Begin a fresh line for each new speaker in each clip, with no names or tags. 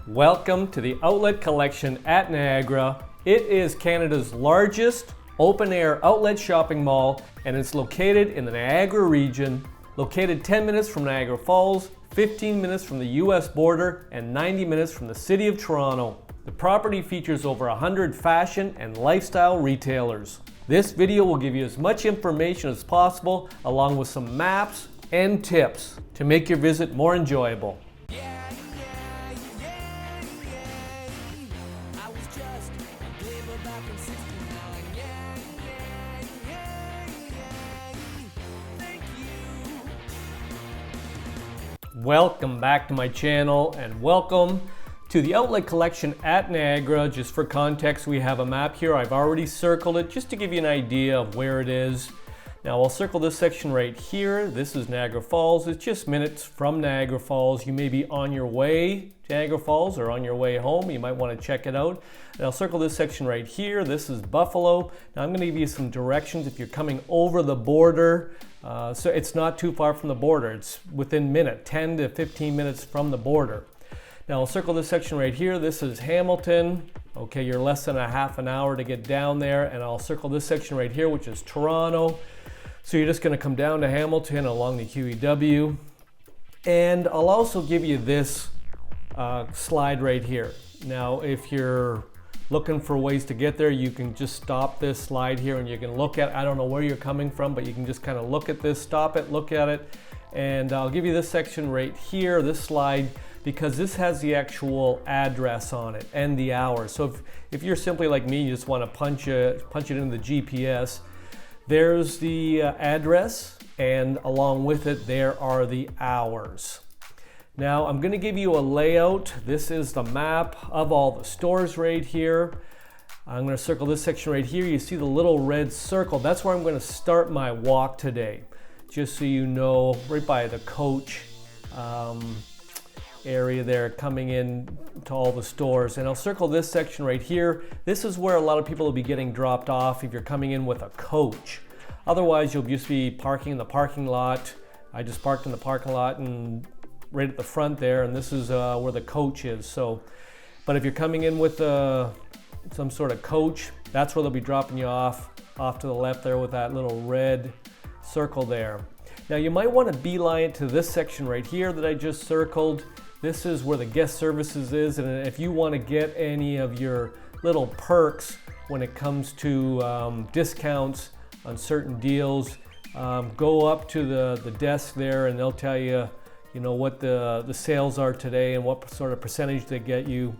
Welcome to the Outlet Collection at Niagara. It is Canada's largest open-air outlet shopping mall, and it's located in the Niagara region, located 10 minutes from Niagara Falls, 15 minutes from the US border, and 90 minutes from the city of Toronto. The property features over 100 fashion and lifestyle retailers. This video will give you as much information as possible, along with some maps and tips to make your visit more enjoyable. Welcome back to my channel and welcome to the Outlet Collection at Niagara. Just for context, we have a map here. I've already circled it just to give you an idea of where it is. Now I'll circle this section right here. This is Niagara Falls. It's just minutes from Niagara Falls. You may be on your way to Niagara Falls or on your way home. You might want to check it out. And I'll circle this section right here. This is Buffalo. Now I'm going to give you some directions if you're coming over the border. So it's not too far from the border. It's within 10 to 15 minutes from the border. Now I'll circle this section right here. This is Hamilton. Okay, you're less than a half an hour to get down there. And I'll circle this section right here, which is Toronto. So you're just going to come down to Hamilton along the QEW. And I'll also give you this slide right here. Now if you're looking for ways to get there, you can just stop this slide here and you can look at, I don't know where you're coming from, but you can just kind of look at this, stop it, look at it. And I'll give you this section right here, this slide, because this has the actual address on it and the hours. So if you're simply like me, you just want to punch it into the GPS, there's the address, and along with it, there are the hours. Now I'm going to give you a layout. This is the map of all the stores right here. I'm going to circle this section right here. You see the little red circle. That's where I'm going to start my walk today. Just so you know, right by the coach area there, coming in to all the stores. And I'll circle this section right here. This is where a lot of people will be getting dropped off if you're coming in with a coach. Otherwise, you'll just be parking in the parking lot. I just parked in the parking lot and right at the front there, and this is where the coach is. So, but if you're coming in with some sort of coach, that's where they'll be dropping you off to the left there with that little red circle there. Now you might want to beeline to this section right here that I just circled. This is where the guest services is, and if you want to get any of your little perks when it comes to discounts on certain deals, go up to the desk there and they'll tell you, you know, what the sales are today and what sort of percentage they get you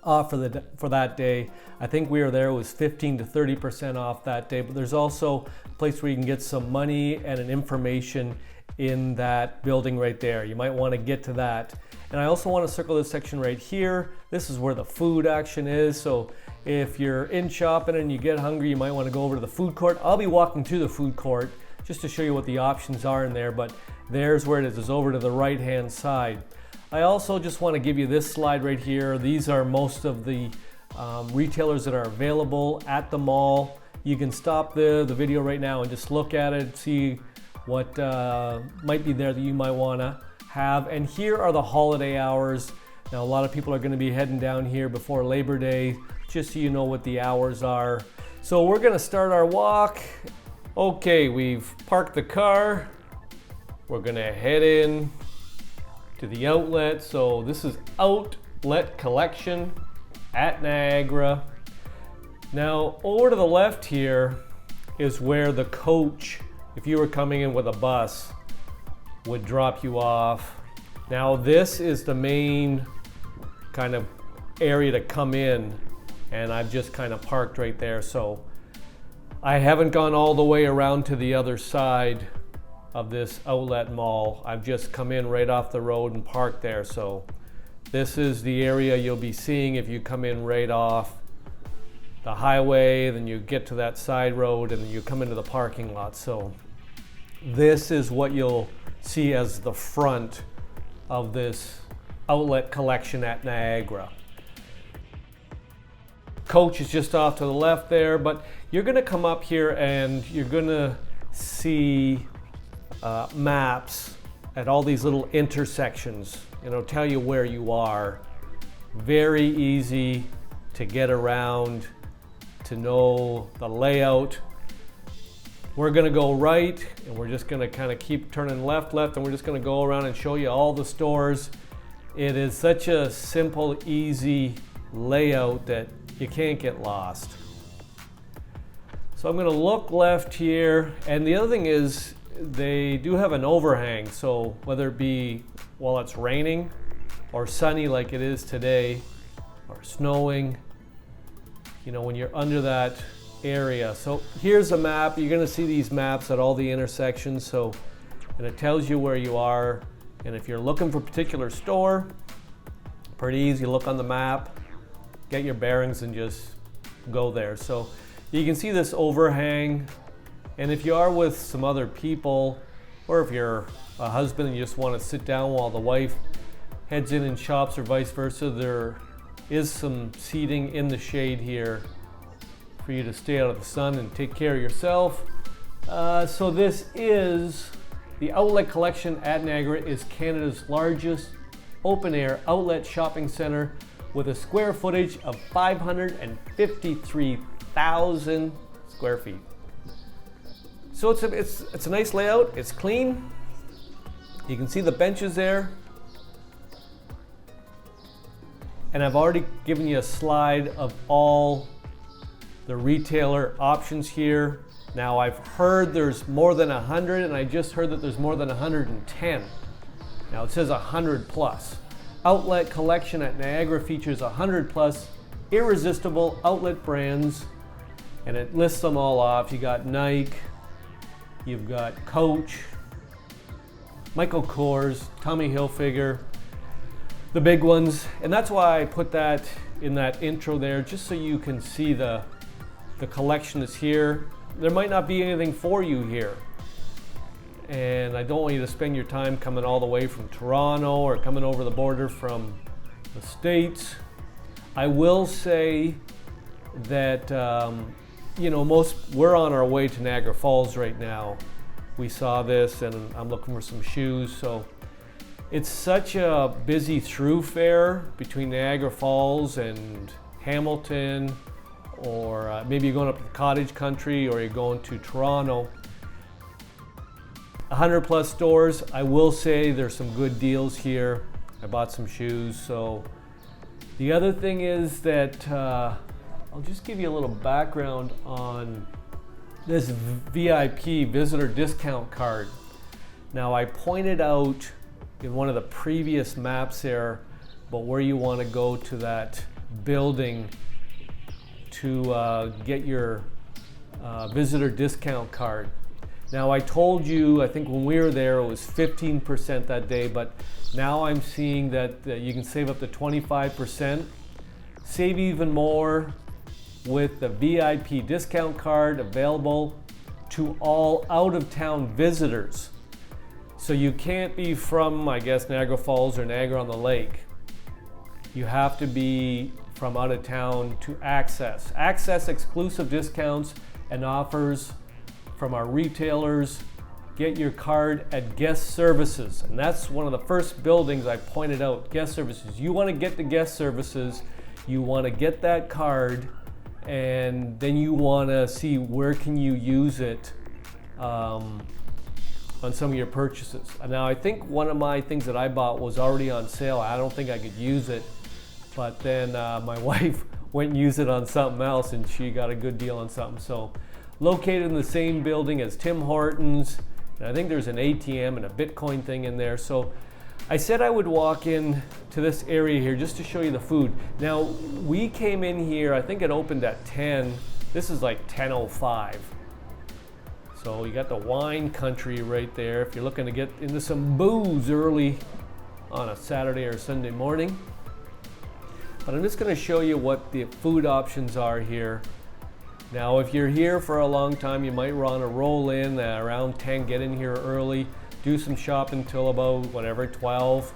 off for that day. I think we were there, it was 15 to 30% off that day, but there's also a place where you can get some money and an information in that building right there. You might want to get to that. And I also want to circle this section right here. This is where the food action is. So if you're in shopping and you get hungry, you might want to go over to the food court. I'll be walking to the food court just to show you what the options are in there, but there's where it is. It's over to the right hand side. I also just want to give you this slide right here. These are most of the retailers that are available at the mall. You can stop the video right now and just look at it, see what might be there that you might want to have. And here are the holiday hours. Now a lot of people are going to be heading down here before Labor Day, just so you know what the hours are. So we're going to start our walk. Okay, we've parked the car. We're gonna head in to the outlet. So this is Outlet Collection at Niagara. Now over to the left here is where the coach, if you were coming in with a bus, would drop you off. Now this is the main kind of area to come in, and I've just kind of parked right there. So I haven't gone all the way around to the other side of this outlet mall. I've just come in right off the road and parked there. So this is the area you'll be seeing if you come in right off the highway, then you get to that side road and then you come into the parking lot. So this is what you'll see as the front of this Outlet Collection at Niagara. Coach is just off to the left there, but you're going to come up here and you're going to see maps at all these little intersections, tell you where you are Very easy to get around, to know the layout. We're gonna go right, and we're just gonna kind of keep turning left, and we're just gonna go around and show you all the stores. It is such a simple, easy layout that you can't get lost. So I'm gonna look left here, and the other thing is they do have an overhang, so whether it be while it's raining or sunny like it is today, or snowing, you know, when you're under that area. So here's a map. You're going to see these maps at all the intersections, so, and it tells you where you are, and if you're looking for a particular store, pretty easy. Look on the map, get your bearings, and just go there. So you can see this overhang, and if you are with some other people, or if you're a husband and you just want to sit down while the wife heads in and shops, or vice versa, there is some seating in the shade here for you to stay out of the sun and take care of yourself. So this is the Outlet Collection at Niagara, is Canada's largest open-air outlet shopping center with a square footage of 553,000 square feet. So it's a nice layout. It's clean. You can see the benches there. And I've already given you a slide of all the retailer options here. Now I've heard there's more than 100, and I just heard that there's more than 110. Now it says 100 plus. Outlet Collection at Niagara features 100 plus irresistible outlet brands, and it lists them all off. You got Nike, you've got Coach, Michael Kors, Tommy Hilfiger, the big ones. And that's why I put that in that intro there, just so you can see the collection is here. There might not be anything for you here, and I don't want you to spend your time coming all the way from Toronto or coming over the border from the States. I will say that you know, we're on our way to Niagara Falls right now. We saw this, and I'm looking for some shoes. So it's such a busy thoroughfare between Niagara Falls and Hamilton, or maybe you're going up to the cottage country, or you're going to Toronto. 100 plus stores. I will say there's some good deals here. I bought some shoes. So the other thing is that I'll just give you a little background on this VIP visitor discount card. Now I pointed out in one of the previous maps there, but where you want to go to that building to get your visitor discount card. Now I told you, I think when we were there, it was 15% that day, but now I'm seeing that you can save up to 25%. Save even more with the VIP discount card available to all out-of-town visitors. So you can't be from, I guess, Niagara Falls or Niagara on the Lake. You have to be from out of town to access exclusive discounts and offers from our retailers. Get your card at guest services, and that's one of the first buildings I pointed out. Guest services. You want to get the guest services, you want to get that card, and then you want to see where can you use it on some of your purchases. Now I think one of my things that I bought was already on sale. I don't think I could use it, but then my wife went and used it on something else, and she got a good deal on something. So located in the same building as Tim Hortons, and I think there's an ATM and a Bitcoin thing in there. So I said I would walk in to this area here just to show you the food. Now we came in here, I think it opened at 10. This is like 10:05. So you got the wine country right there if you're looking to get into some booze early on a Saturday or Sunday morning. But I'm just going to show you what the food options are here. Now if you're here for a long time, you might want to roll in around 10, get in here early, do some shopping till about whatever, 12,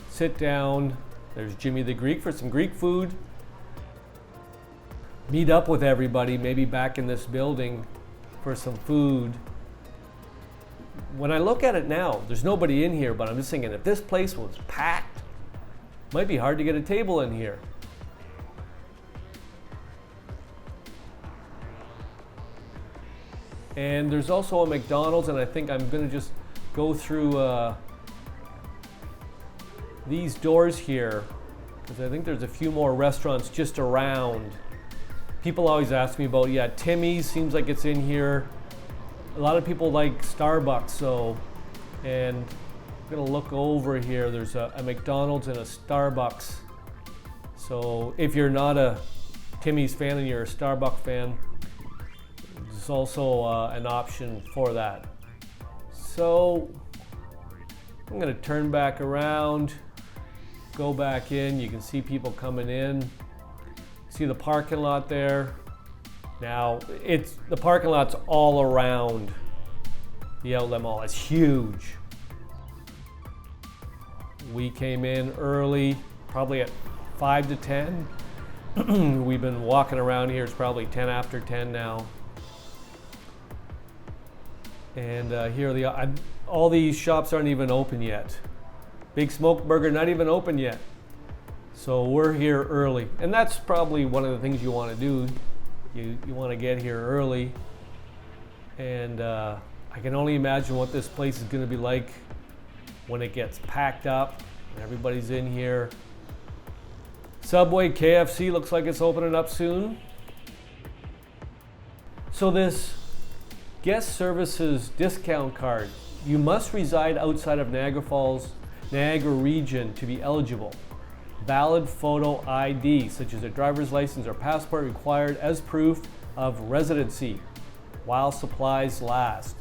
sit down. There's Jimmy the Greek for some Greek food. Meet up with everybody, maybe back in this building for some food. When I look at it now, there's nobody in here, but I'm just thinking if this place was packed, Might be hard to get a table in here. And there's also a McDonald's, and I think I'm gonna just go through these doors here, because I think there's a few more restaurants just around. People always ask me about, yeah, Timmy's seems like it's in here. A lot of people like Starbucks, so, and I'm gonna look over here. There's a McDonald's and a Starbucks. So if you're not a Timmy's fan and you're a Starbucks fan, there's also an option for that. So I'm gonna turn back around, go back in. You can see people coming in. See the parking lot there. Now, the parking lot's all around the outlet mall. It's huge. We came in early, probably at 5 to 10. We've been walking around here. It's probably 10 after 10 now. And here all these shops aren't even open yet. Big Smoke Burger, not even open yet. So we're here early, and that's probably one of the things you want to do. You want to get here early, and I can only imagine what this place is going to be like when it gets packed up and everybody's in here. Subway, KFC looks like it's opening up soon. So this guest services discount card, you must reside outside of Niagara Falls, Niagara region to be eligible. Valid photo ID, such as a driver's license or passport, required as proof of residency while supplies last.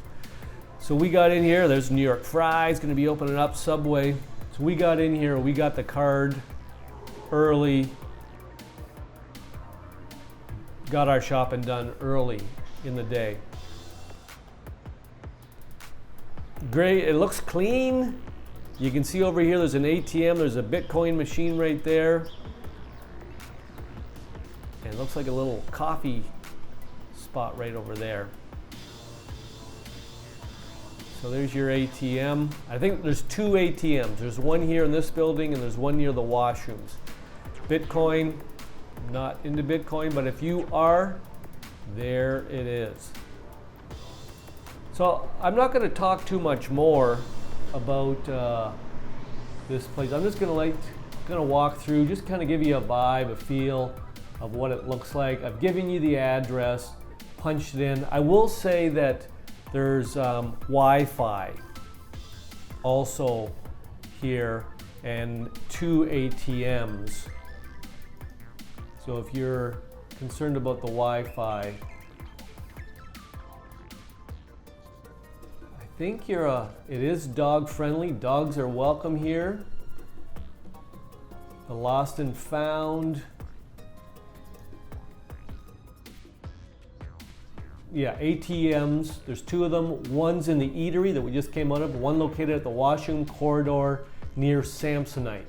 So we got in here, there's New York Fries going to be opening up, Subway. So we got in here, we got the card early, got our shopping done early in the day. Great, it looks clean. You can see over here there's an ATM, there's a Bitcoin machine right there. And it looks like a little coffee spot right over there. So there's your ATM. I think there's 2 ATMs. There's one here in this building and there's one near the washrooms. Bitcoin, not into Bitcoin, but if you are, there it is. So I'm not going to talk too much more about this place. I'm just gonna walk through, just kind of give you a vibe, a feel of what it looks like. I've given you the address, punched it in. I will say that there's Wi-Fi also here and 2 ATMs. So if you're concerned about the Wi-Fi, I think it is dog friendly. Dogs are welcome here. The lost and found. Yeah, ATMs. There's 2 of them. One's in the eatery that we just came out of. One located at the washroom corridor near Samsonite.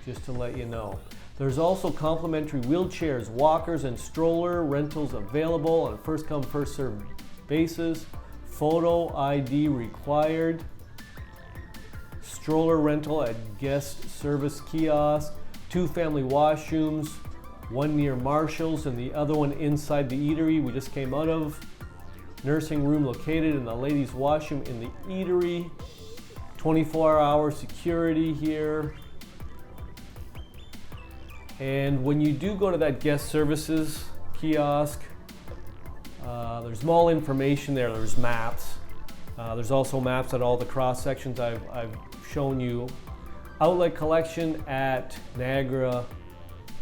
Just to let you know. There's also complimentary wheelchairs, walkers, and stroller rentals available on a first come, first served basis. Photo ID required. Stroller rental at guest service kiosk. 2 family washrooms, one near Marshall's and the other one inside the eatery we just came out of. Nursing room located in the ladies' washroom in the eatery. 24-hour security here. And when you do go to that guest services kiosk, there's more information there. There's maps. There's also maps at all the cross sections I've shown you. Outlet collection at Niagara.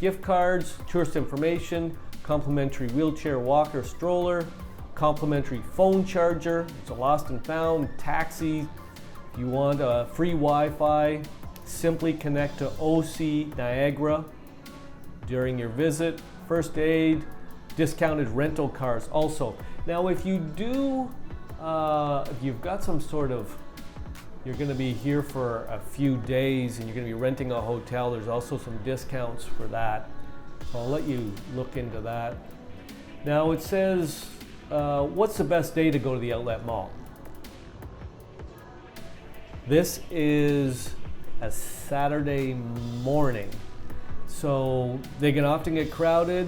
Gift cards, tourist information, complimentary wheelchair, walker, stroller, complimentary phone charger. It's a lost and found. Taxi. If you want a free Wi-Fi, simply connect to OC Niagara during your visit. First aid. Discounted rental cars also. Now if you do, if you've got some sort of, you're going to be here for a few days and you're going to be renting a hotel, there's also some discounts for that. So I'll let you look into that. Now it says, what's the best day to go to the outlet mall? This is a Saturday morning. So they can often get crowded,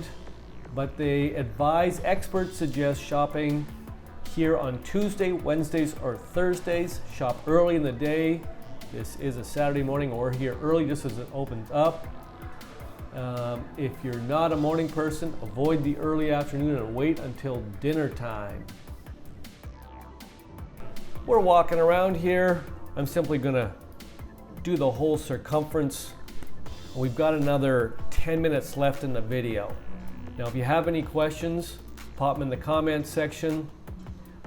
but they advise, experts suggest shopping here on Tuesday, Wednesdays, or Thursdays. Shop early in the day. This is a Saturday morning, or here early just as it opens up. If you're not a morning person, avoid the early afternoon and wait until dinner time. We're walking around here. I'm simply gonna do the whole circumference. We've got another 10 minutes left in the video. Now, if you have any questions, pop them in the comments section.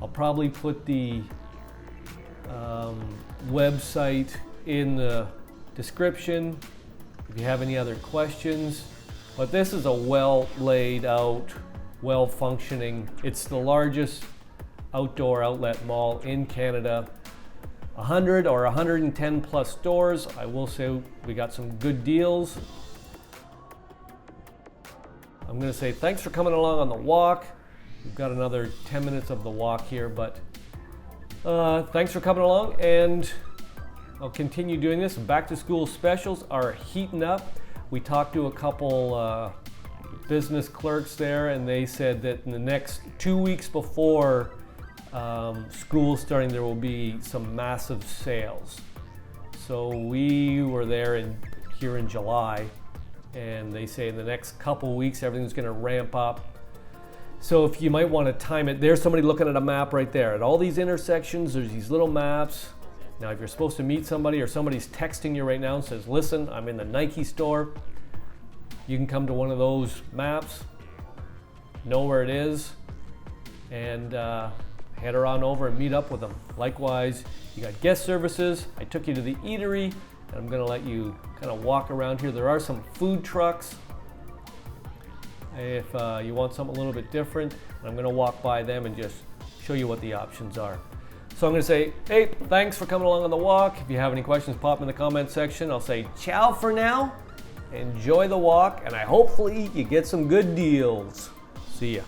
I'll probably put the website in the description if you have any other questions. But this is a well laid out, well functioning, it's the largest outdoor outlet mall in Canada. 100 or 110 plus stores. I will say we got some good deals. I'm going to say thanks for coming along on the walk. We've got another 10 minutes of the walk here, but thanks for coming along, and I'll continue doing this. Back to school specials are heating up. We talked to a couple business clerks there, and they said that in the next 2 weeks before school starting, there will be some massive sales. So we were there here in July, and they say in the next couple weeks everything's going to ramp up. So if you might want to time it, there's somebody looking at a map right there. At all these intersections, there's these little maps. Now, if you're supposed to meet somebody, or somebody's texting you right now and says, listen, I'm in the Nike store, you can come to one of those maps, know where it is, and head on over and meet up with them. Likewise, you got guest services. I took you to the eatery, and I'm gonna let you kind of walk around here. There are some food trucks if you want something a little bit different. I'm gonna walk by them and just show you what the options are. So I'm gonna say, hey, thanks for coming along on the walk. If you have any questions, pop them in the comment section. I'll say ciao for now. Enjoy the walk, and hopefully you get some good deals. See ya.